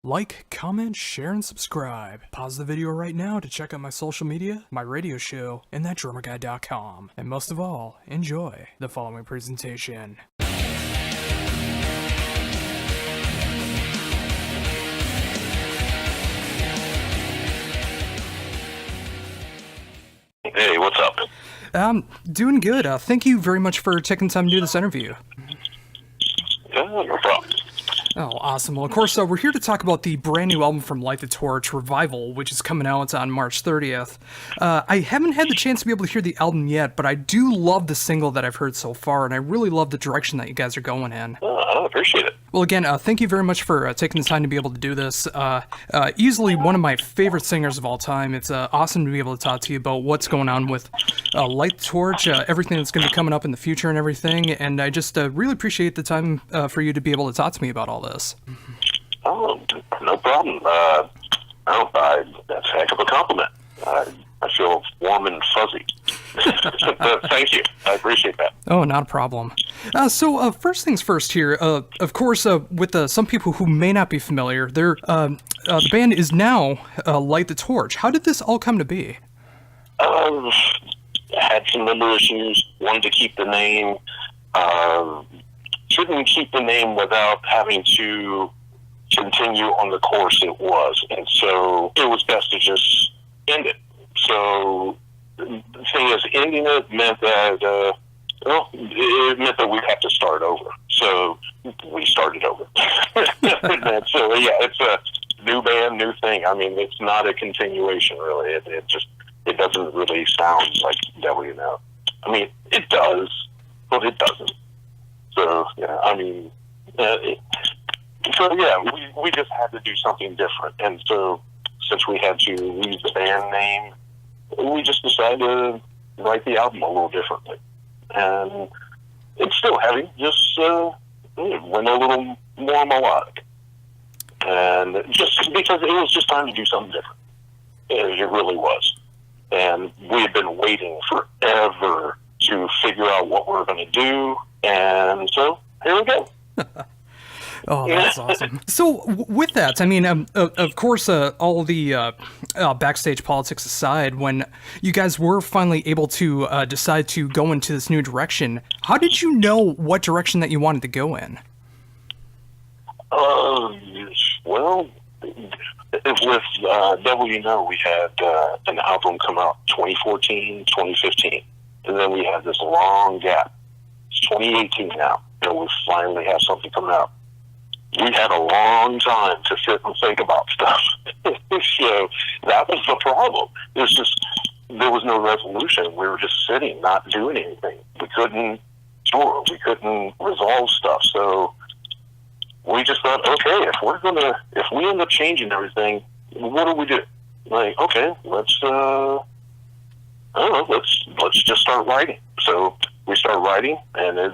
Like, comment, share, and subscribe. Pause the video right now to check out my social media, my radio show, and thatdrummerguy.com. And most of all, enjoy the following presentation. Hey, what's up? Doing good. Thank you very much for taking time to do this interview. No problem. Oh, awesome. Well, of course, we're here to talk about the brand new album from Light the Torch, Revival, which is coming out on March 30th. I haven't had the chance to be able to hear the album yet, but I do love the single that I've heard so far, and I really love the direction that you guys are going in. I appreciate it. Well, again, thank you very much for taking the time to be able to do this. Easily one of my favorite singers of all time. It's awesome to be able to talk to you about what's going on with Light the Torch, everything that's going to be coming up in the future and everything, and I just really appreciate the time for you to be able to talk to me about all this. Oh, no problem. That's a heck of a compliment. I feel warm and fuzzy. Thank you. I appreciate that. Oh, not a problem. So first things first here, of course, with some people who may not be familiar, the band is now Light the Torch. How did this all come to be? I had some member issues, wanted to keep the name, couldn't keep the name without having to continue on the course it was, and so it was best to just end it. So the thing is, ending it meant that it meant that we'd have to start over. So we started over. So yeah, it's a new band, new thing. I mean, it's not a continuation really. It doesn't really sound like WNO. I mean, it does, but it doesn't. So yeah, I mean, we just had to do something different, and so since we had to leave the band name, we just decided to write the album a little differently, and it's still heavy, just went a little more melodic, and just because it was just time to do something different. It really was, and we had been waiting forever to figure out what we were going to do, and so here we go. Oh, that's awesome. So with that, I mean, of course, all the backstage politics aside, when you guys were finally able to decide to go into this new direction, how did you know what direction that you wanted to go in? Well, with WNO, we had an album come out 2014, 2015, and then we had this long gap. It's 2018 now, and we finally have something coming out. We had a long time to sit and think about stuff. So that was the problem. There was no resolution. We were just sitting, not doing anything. We couldn't tour. We couldn't resolve stuff. So we just thought, okay, if we end up changing everything, what do we do? Like, okay, let's just start writing. So we started writing, and it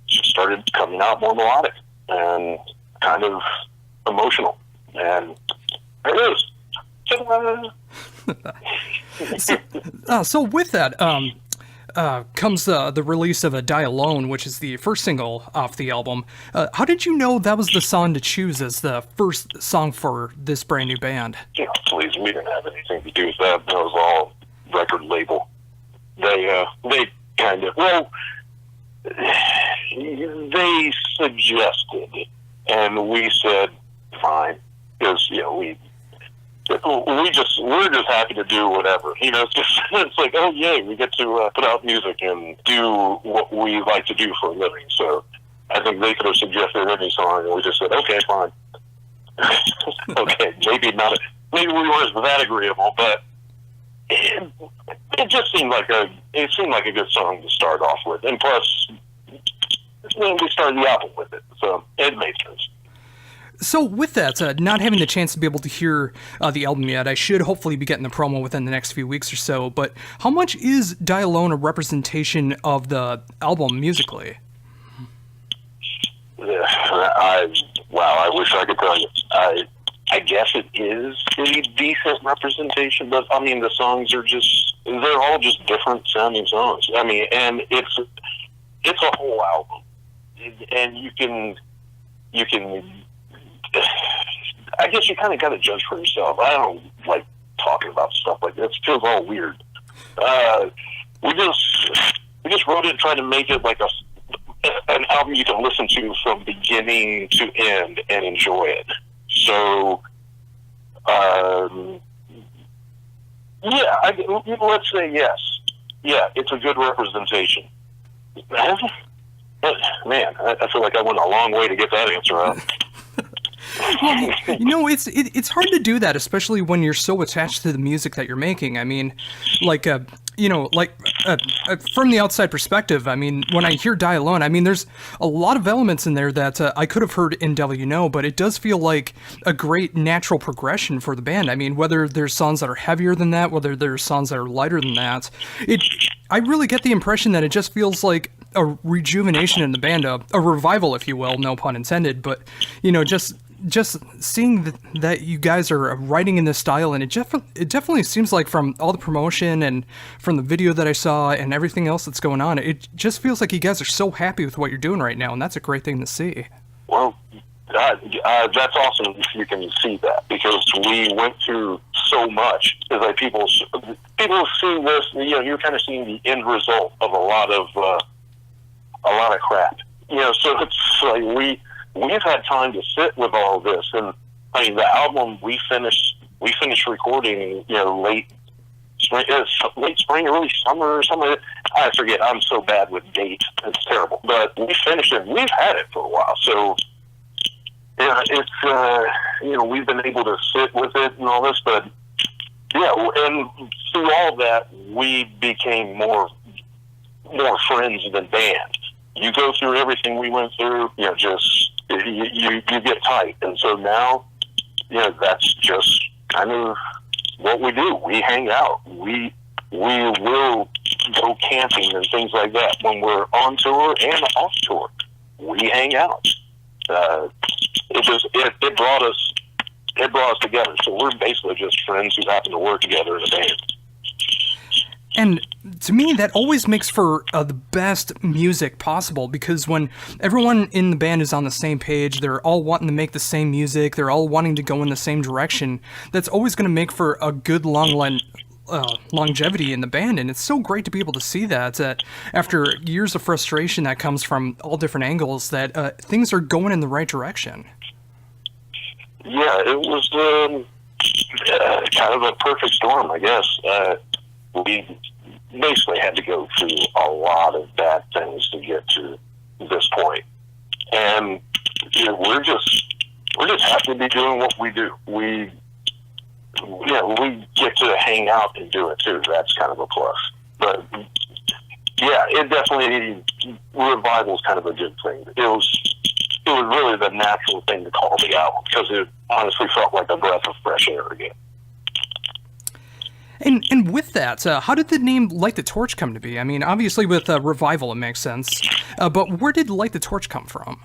just started coming out more melodic and kind of emotional, and there it is. So with that comes the release of Die Alone, which is the first single off the album. How did you know that was the song to choose as the first song for this brand new band? Please, we didn't have anything to do with that. That was all record label. They kind of, they suggested, and we said fine, because we're just happy to do whatever. It's like, oh yay, we get to put out music and do what we like to do for a living. So I think they could have suggested any song, and we just said, okay, fine. Okay, maybe we weren't that agreeable, but it just seemed like a good song to start off with, and plus we started the album with it, so it made sense. So with that, not having the chance to be able to hear the album yet, I should hopefully be getting the promo within the next few weeks or so, but how much is Die Alone a representation of the album musically? I wish I could tell you. I guess it is a decent representation, but I mean, the songs they're all just different sounding songs. I mean, and it's a whole album, and you can I guess you kind of got to judge for yourself. I don't like talking about stuff like this. It feels all weird. We just wrote it, tried to make it like an album you can listen to from beginning to end and enjoy it. So, yeah, let's say yes. Yeah, it's a good representation. But, man, I feel like I went a long way to get that answer out. Well, you know, it's hard to do that, especially when you're so attached to the music that you're making. I mean, like, you know, like, from the outside perspective, I mean, when I hear Die Alone, I mean, there's a lot of elements in there that I could have heard in Devil You Know, but it does feel like a great natural progression for the band. I mean, whether there's songs that are heavier than that, whether there's songs that are lighter than that, I really get the impression that it just feels like a rejuvenation in the band, a revival, if you will, no pun intended, but, you know, just seeing that you guys are writing in this style, and it definitely seems like from all the promotion and from the video that I saw and everything else that's going on, it just feels like you guys are so happy with what you're doing right now, and that's a great thing to see. Well, that's awesome if you can see that, because we went through so much. It's like people see this, you know, you're kind of seeing the end result of a lot of crap. You know, so it's like we've had time to sit with all this, and I mean, the album we finished recording, you know, late spring, early summer or something. I forget. I'm so bad with dates; it's terrible. But we finished it. We've had it for a while, so yeah, it's you know, we've been able to sit with it and all this. But yeah, and through all that, we became more friends than band. You go through everything we went through, you know, just you get tight, and so now, you know, that's just kind of what we do. We hang out. We will go camping and things like that when we're on tour and off tour. We hang out. It brought us together. So we're basically just friends who happen to work together in a band. And to me, that always makes for the best music possible, because when everyone in the band is on the same page, they're all wanting to make the same music, they're all wanting to go in the same direction, that's always going to make for a good longevity in the band. And it's so great to be able to see that after years of frustration that comes from all different angles, that things are going in the right direction. Yeah, it was kind of a perfect storm, I guess. We basically had to go through a lot of bad things to get to this point, and you know, we're just happy to be doing what we do. We get to hang out and do it too. That's kind of a plus. But yeah, it definitely, revival's kind of a good thing. It was really the natural thing to call the album, because it honestly felt like a breath of fresh air again. And with that, how did the name Light the Torch come to be? I mean, obviously with Revival it makes sense, but where did Light the Torch come from?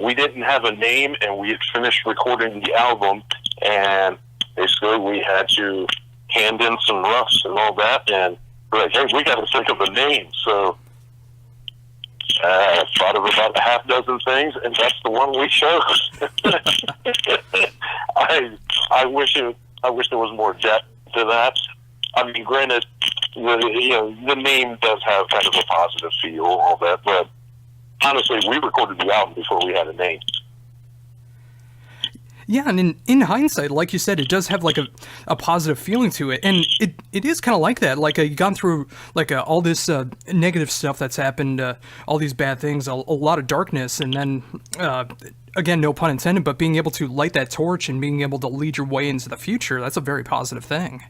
We didn't have a name, and we had finished recording the album, and basically we had to hand in some roughs and all that, and we're like, hey, we got to think of a name. So I thought of about a half dozen things, and that's the one we chose. I wish there was more depth to that. I mean, granted, the name does have kind of a positive feel, all that, but honestly, we recorded the album before we had a name. Yeah, and in hindsight, like you said, it does have like a positive feeling to it, and it is kind of like that. Like you've gone through like all this negative stuff that's happened, all these bad things, a lot of darkness, and then again, no pun intended, but being able to light that torch and being able to lead your way into the future—that's a very positive thing.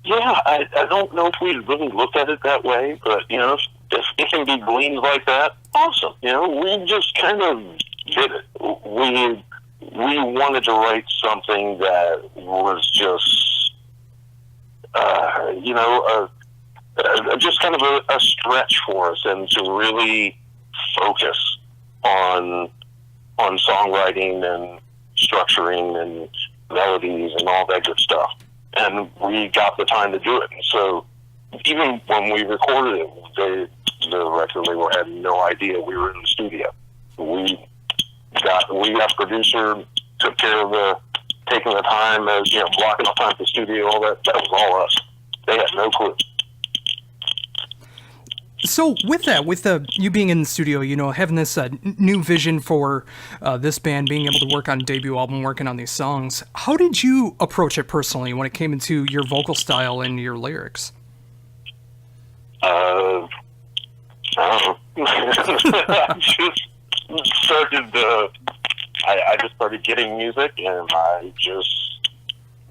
Yeah, I don't know if we really looked at it that way, but you know, if it can be gleaned like that, awesome. You know, we just kind of did it. We wanted to write something that was just, just kind of a stretch for us, and to really focus on songwriting and structuring and melodies and all that good stuff. And we got the time to do it. And so even when we recorded it, the record label had no idea we were in the studio. We we got a producer, took care of taking the time, blocking off time for the studio, all that. That was all us. They had no clue. So with that, with you being in the studio, having this new vision for this band, being able to work on a debut album, working on these songs, how did you approach it personally when it came into your vocal style and your lyrics? I just started. I just started getting music, and I just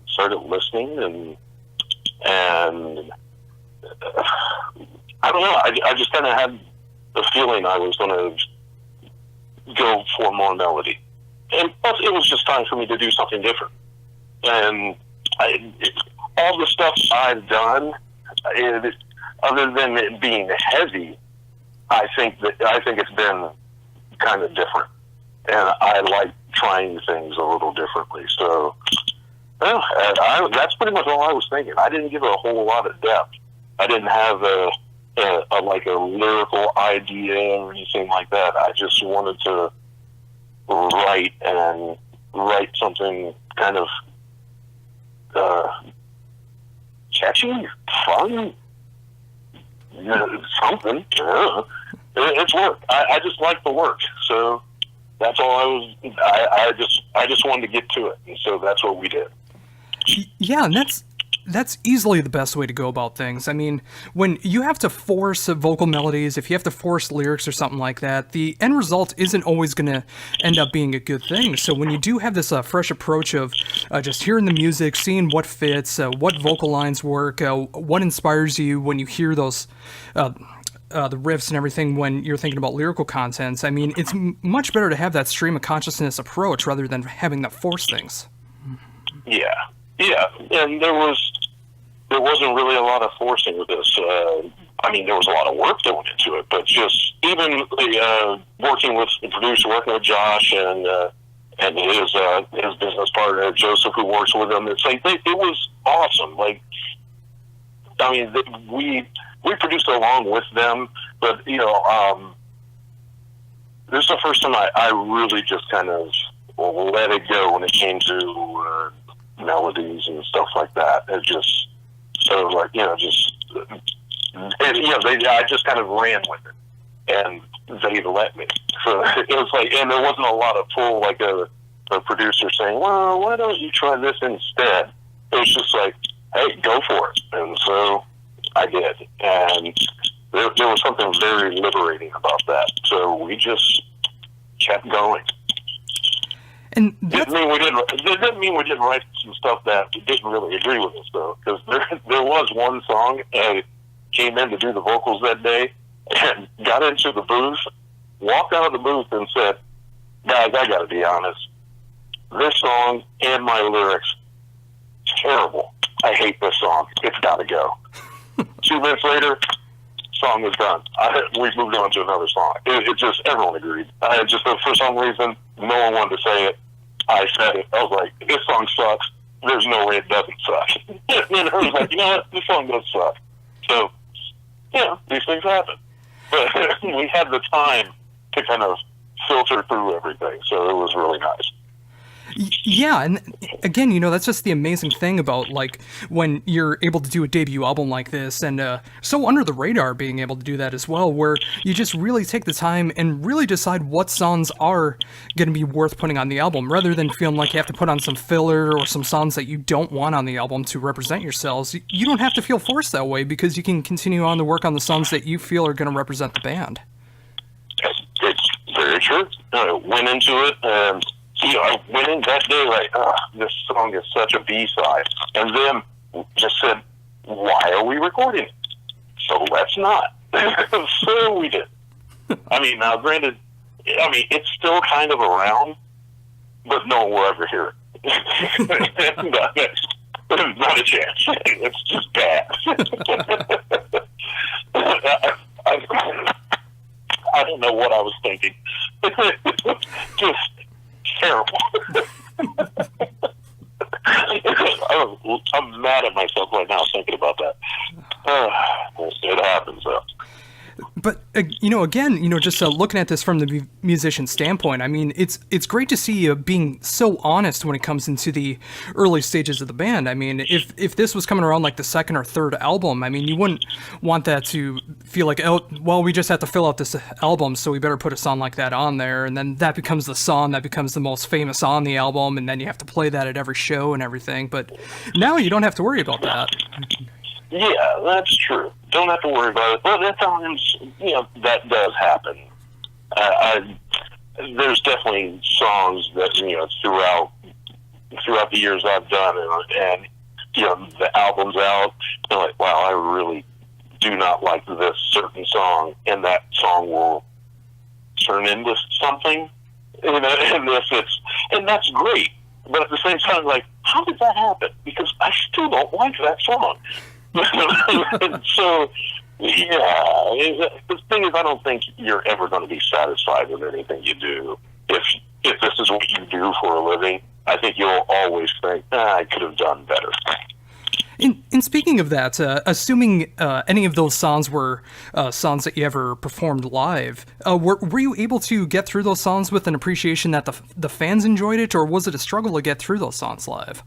started listening, and I don't know. I just kind of had the feeling I was going to go for more melody, and plus it was just time for me to do something different. And all the stuff I've done, other than it being heavy, I think it's been kind of different, and I like trying things a little differently. So, that's pretty much all I was thinking. I didn't give it a whole lot of depth. I didn't have a lyrical idea or anything like that. I just wanted to write something kind of catchy, fun, something. It's work. I just like the work, so that's all I just wanted to get to it, and so that's what we did. Yeah, and that's easily the best way to go about things. I mean, when you have to force vocal melodies, if you have to force lyrics or something like that, the end result isn't always going to end up being a good thing. So when you do have this fresh approach of just hearing the music, seeing what fits, what vocal lines work, what inspires you when you hear those the riffs and everything when you're thinking about lyrical contents, I mean, it's much better to have that stream of consciousness approach rather than having to force things. Yeah, and there wasn't really a lot of forcing with this. I mean, there was a lot of work that went into it, but just even working with the producer, working with Josh and his business partner Joseph, who works with him, it's like it was awesome. Like, I mean, we produced along with them, but this is the first time I really just kind of let it go when it came to melodies and stuff like that. It just sort of like, I just kind of ran with it, and they let me. So it was like, and there wasn't a lot of pull, like a producer saying, well, why don't you try this instead? It was just like, hey, go for it. And so I did, and there was something very liberating about that. So we just kept going. And it didn't mean we didn't write some stuff that didn't really agree with us, though, because there was one song and came in to do the vocals that day and got into the booth, walked out of the booth and said, guys, I got to be honest, this song and my lyrics, terrible. I hate this song. It's got to go. 2 minutes later, song was done. We moved on to another song. It just, everyone agreed. For some reason, no one wanted to say it. I said it. I was like, this song sucks. There's no way it doesn't suck. I was like, you know what? This song does suck. So, these things happen. But we had the time to kind of filter through everything, so it was really nice. Yeah, and again, that's just the amazing thing about, like, when you're able to do a debut album like this, and so under the radar being able to do that as well, where you just really take the time and really decide what songs are going to be worth putting on the album, rather than feeling like you have to put on some filler or some songs that you don't want on the album to represent yourselves. You don't have to feel forced that way, because you can continue on to work on the songs that you feel are going to represent the band. It's very true. I went into it, and I went in that day like, this song is such a B-side. And then just said, why are we recording it? So let's not. So we did. I mean, now granted, it's still kind of around, but no one will ever hear it. Not a chance. It's just bad. I don't know what I was thinking. Just terrible. I'm mad at myself right now thinking about that. It happens, though. But again, just looking at this from the musician standpoint, I mean, it's great to see you being so honest when it comes into the early stages of the band. I mean, if this was coming around like the second or third album, I mean, you wouldn't want that to feel like, oh, well, we just have to fill out this album, so we better put a song like that on there, and then that becomes the song that becomes the most famous on the album, and then you have to play that at every show and everything. But now you don't have to worry about that. Yeah, that's true. Don't have to worry about it. But at times, that does happen. There's definitely songs that throughout the years I've done, and the album's out. I'm like, wow, I really do not like this certain song, and that song will turn into something. And that's great. But at the same time, like, how did that happen? Because I still don't like that song. So, yeah, the thing is, I don't think you're ever going to be satisfied with anything you do. If this is what you do for a living, I think you'll always think, I could have done better. In speaking of that, assuming any of those songs were songs that you ever performed live, were you able to get through those songs with an appreciation that the fans enjoyed it, or was it a struggle to get through those songs live?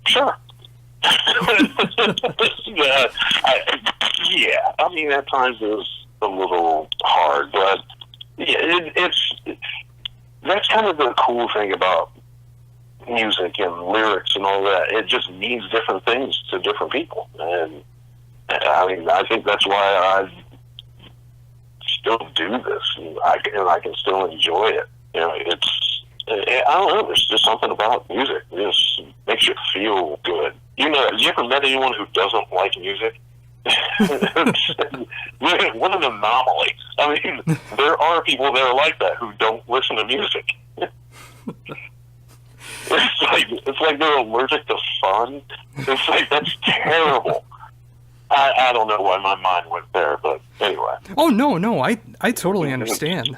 Sure. I mean, at times it was a little hard, but it's that's kind of the cool thing about music and lyrics and all that. It just means different things to different people, and I mean, I think that's why I still do this, and I can still enjoy it. I don't know. There's just something about music. It just makes you feel good. Have you ever met anyone who doesn't like music? What an anomaly. I mean, there are people that are like that who don't listen to music. It's like they're allergic to fun. It's like, that's terrible. I don't know why my mind went there, but anyway. Oh, no, I totally understand.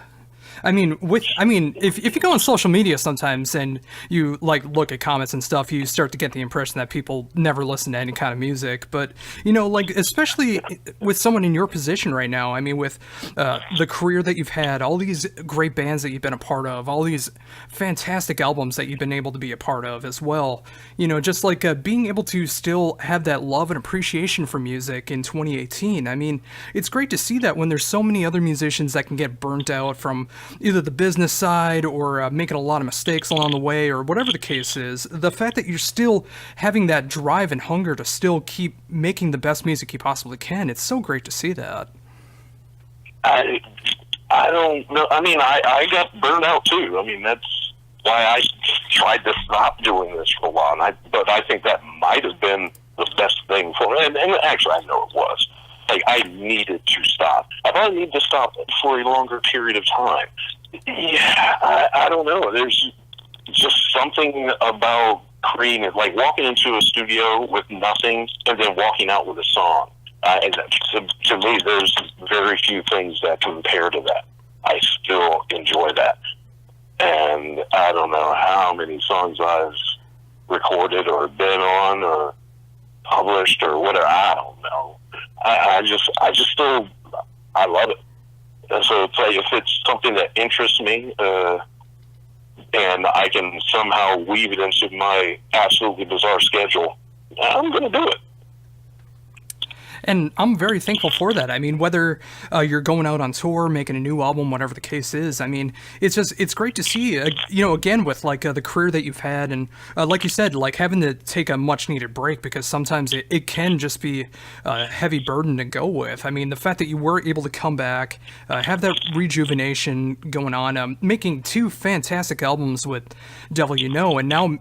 I mean, if you go on social media sometimes and you look at comments and stuff, you start to get the impression that people never listen to any kind of music. But especially with someone in your position right now, I mean, with the career that you've had, all these great bands that you've been a part of, all these fantastic albums that you've been able to be a part of as well. Just being able to still have that love and appreciation for music in 2018. I mean, it's great to see that when there's so many other musicians that can get burnt out from either the business side or making a lot of mistakes along the way or whatever the case is, the fact that you're still having that drive and hunger to still keep making the best music you possibly can, it's so great to see that. I don't know. I mean, I got burned out too. I mean, that's why I tried to stop doing this for a while. But I think that might have been the best thing for me. And actually, I know it was. I needed to stop. I probably need to stop for a longer period of time. Yeah, I don't know. There's just something about creating it, like walking into a studio with nothing and then walking out with a song. And to me, there's very few things that compare to that. I still enjoy that. And I don't know how many songs I've recorded or been on or published or whatever. I don't know. I just still, I love it. And so it's like, if it's something that interests me, and I can somehow weave it into my absolutely bizarre schedule, I'm going to do it. And I'm very thankful for that. I mean, whether you're going out on tour, making a new album, whatever the case is, I mean, it's great to see, again, with the career that you've had. And like you said, having to take a much needed break, because sometimes it can just be a heavy burden to go with. I mean, the fact that you were able to come back, have that rejuvenation going on, making 2 fantastic albums with Devil You Know, and now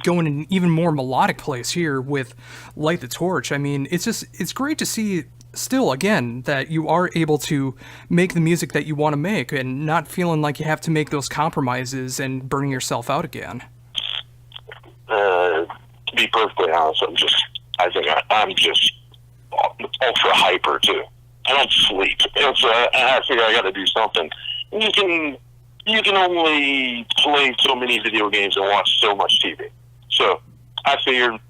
going in an even more melodic place here with Light the Torch. I mean, it's great to see still, again, that you are able to make the music that you want to make and not feeling like you have to make those compromises and burning yourself out again. To be perfectly honest, I think I'm just ultra hyper too. I don't sleep. I figure I got to do something. You can only play so many video games and watch so much TV. So I figured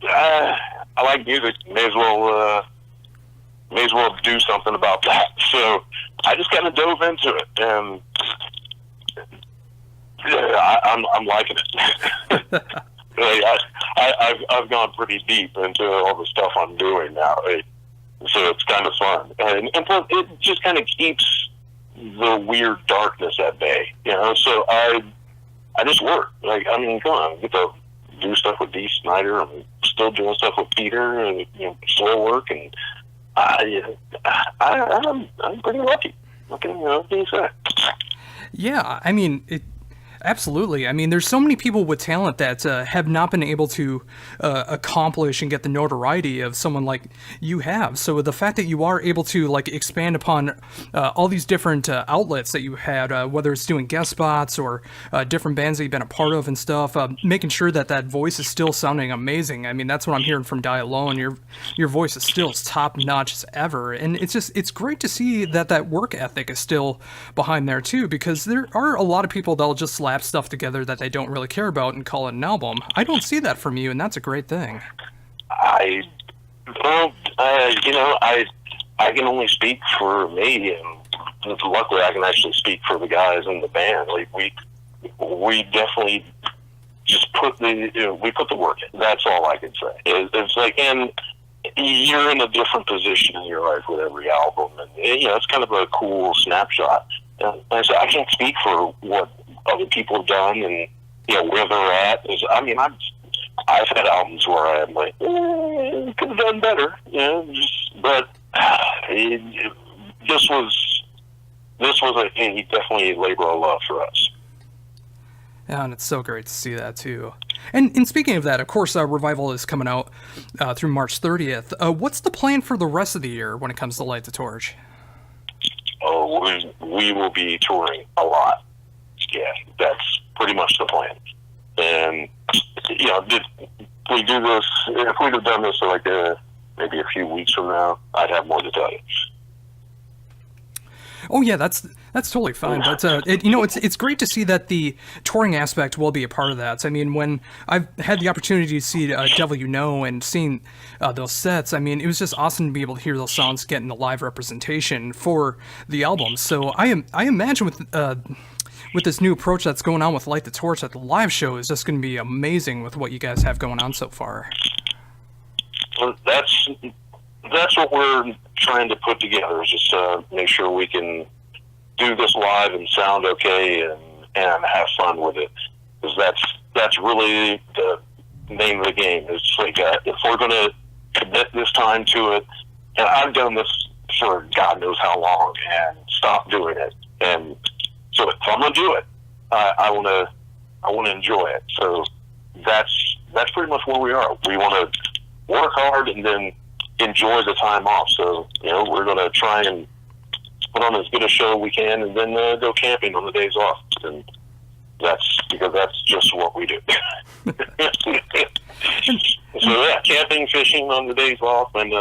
I like music. May as well may as well do something about that. So I just kind of dove into it, and I'm liking it. I've gone pretty deep into all the stuff I'm doing now, so it's kind of fun, and plus it just kind of keeps the weird darkness at bay, So I just work. Like, I mean, come on, I get to do stuff with Dee Snider. I'm still doing stuff with Peter, and slow work, and I'm pretty lucky. What can you say? Yeah, I mean, absolutely. I mean, there's so many people with talent that have not been able to accomplish and get the notoriety of someone like you have. So the fact that you are able to like expand upon all these different outlets that you had, whether it's doing guest spots or different bands that you've been a part of and stuff, making sure that that voice is still sounding amazing. I mean, that's what I'm hearing from Die Alone. Your voice is still as top notch as ever, and it's great to see that that work ethic is still behind there too, because there are a lot of people that'll just slap stuff together that they don't really care about and call it an album. I don't see that from you, and that's a great thing. I can only speak for me, and luckily I can actually speak for the guys in the band. Like we definitely just put the work in. That's all I can say. It's like, and you're in a different position in your life with every album, and it's kind of a cool snapshot. And so I can't speak for what other people have done and where they're at. I've had albums where I'm like, could have done better, but this was definitely a labor of love for us. Yeah, and it's so great to see that too. And speaking of that, of course, Revival is coming out through March 30th. What's the plan for the rest of the year when it comes to Light the Torch? Oh, we will be touring a lot. Yeah, that's pretty much the plan. And if we do this, if we'd have done this like maybe a few weeks from now, I'd have more to tell you. Oh yeah, that's totally fine. But it's great to see that the touring aspect will be a part of that. I mean, when I've had the opportunity to see Devil You Know and seeing those sets, I mean, it was just awesome to be able to hear those songs get in the live representation for the album. So I imagine with this new approach that's going on with Light the Torch, that the live show is just going to be amazing with what you guys have going on so far. Well, that's what we're trying to put together, is just make sure we can do this live and sound okay and have fun with it. Because that's really the name of the game. It's like, if we're going to commit this time to it, and I've done this for God knows how long and stopped doing it. And so if I'm going to do it, I want to enjoy it. So that's pretty much where we are. We want to work hard and then enjoy the time off. So, we're going to try and put on as good a show we can, and then go camping on the days off. And that's just what we do. So yeah, camping, fishing on the days off, and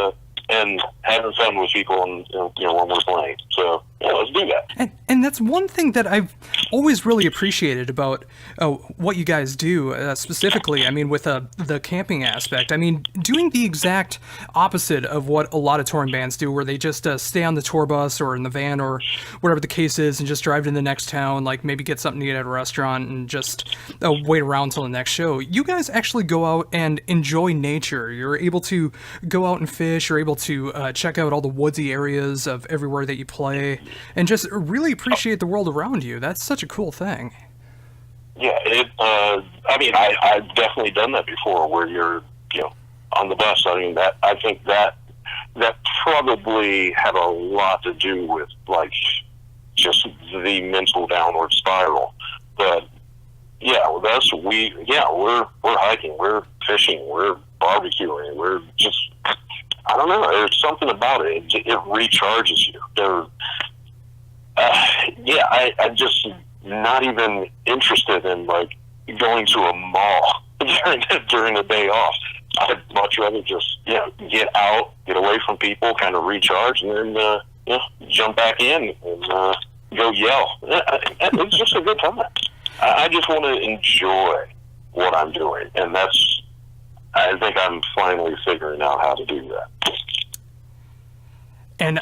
having fun with people, and when we're playing. So let's do that. And that's one thing that I've always really appreciated about what you guys do specifically. I mean, with the camping aspect. I mean, doing the exact opposite of what a lot of touring bands do, where they just stay on the tour bus or in the van or whatever the case is, and just drive to the next town, like maybe get something to eat at a restaurant and just wait around until the next show. You guys actually go out and enjoy nature. You're able to go out and fish. You're able to check out all the woodsy areas of everywhere that you play, and just really appreciate the world around you. That's such a cool thing. Yeah, I've definitely done that before, where you're, on the bus. I mean, I think that probably had a lot to do with, like, just the mental downward spiral. But yeah, with us, we're hiking, we're fishing, we're barbecuing, we're just, I don't know, there's something about it. It recharges you. I'm just not even interested in, like, going to a mall during the day off. I'd much rather just, get out, get away from people, kind of recharge, and then, jump back in and go yell. It's just a good time. I just want to enjoy what I'm doing, and I think I'm finally figuring out how to do that. And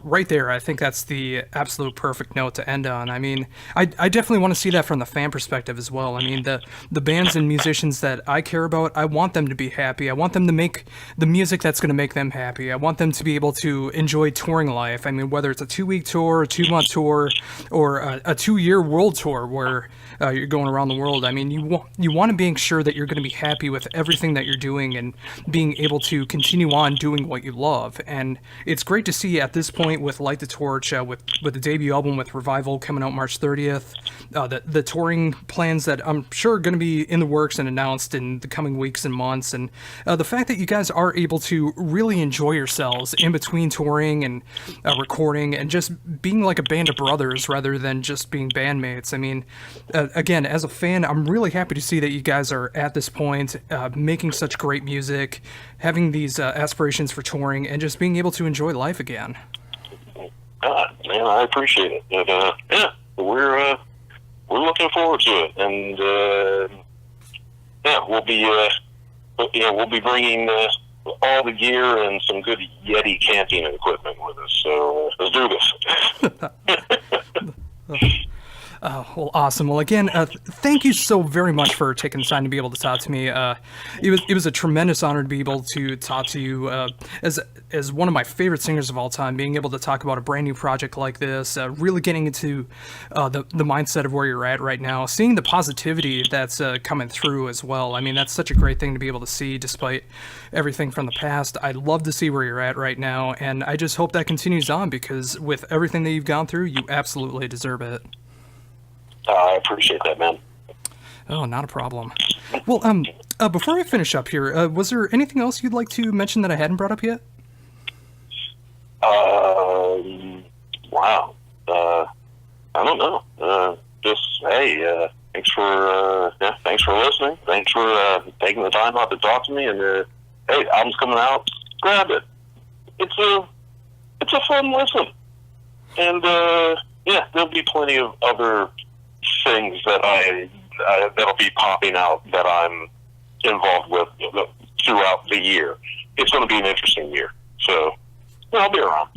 right there, I think that's the absolute perfect note to end on. I mean, I definitely want to see that from the fan perspective as well. I mean, the bands and musicians that I care about, I want them to be happy. I want them to make the music that's going to make them happy. I want them to be able to enjoy touring life. I mean, whether it's a 2-week tour, a 2-month tour, or a 2-year world tour where you're going around the world. I mean, you want to make sure that you're going to be happy with everything that you're doing and being able to continue on doing what you love. And it's great to see at this point with Light the Torch, with the debut album with Revival coming out March 30th, the touring plans that I'm sure are going to be in the works and announced in the coming weeks and months, and the fact that you guys are able to really enjoy yourselves in between touring and recording and just being like a band of brothers rather than just being bandmates. I mean, again, as a fan, I'm really happy to see that you guys are at this point making such great music, having these aspirations for touring, and just being able to enjoy life again. Man, I appreciate it. But, yeah, we're looking forward to it, and yeah, we'll be bringing all the gear and some good Yeti camping equipment with us. So let's do this. Well, awesome. Well, again, thank you so very much for taking the time to be able to talk to me. It was a tremendous honor to be able to talk to you as one of my favorite singers of all time. Being able to talk about a brand new project like this, really getting into the mindset of where you're at right now, seeing the positivity that's coming through as well. I mean, that's such a great thing to be able to see, despite everything from the past. I love to see where you're at right now, and I just hope that continues on because with everything that you've gone through, you absolutely deserve it. I appreciate that, man. Oh, not a problem. Well, before I finish up here, was there anything else you'd like to mention that I hadn't brought up yet? Wow. I don't know. Just, hey, thanks for listening. Thanks for taking the time out to talk to me. And hey, album's coming out. Grab it. It's a fun listen. And yeah, there'll be plenty of other things that that'll be popping out that I'm involved with throughout the year. It's going to be an interesting year, so I'll be around.